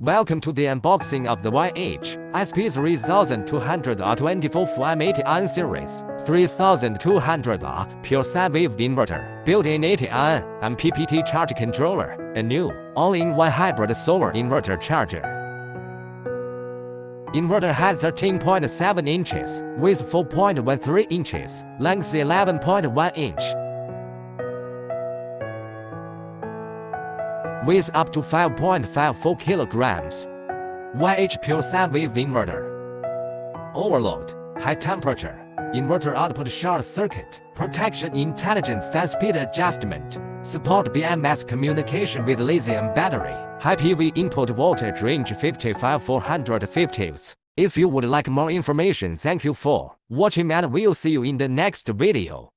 Welcome to the unboxing of the Y&H SP3200R 24-4M80 series 3200R pure sine wave inverter, built-in 80 MPPT charge controller, a new all-in-one hybrid solar inverter charger. Inverter height 13.7 inches, width 4.13 inches, length 11.1 inch. Weighs up to 5.54 kilograms. Y&H pure sine wave inverter. Overload, high temperature, inverter output short circuit, protection intelligent fan speed adjustment, support BMS communication with lithium battery, high PV input voltage range 55-450 If you would like more information, thank you for watching and we'll see you in the next video.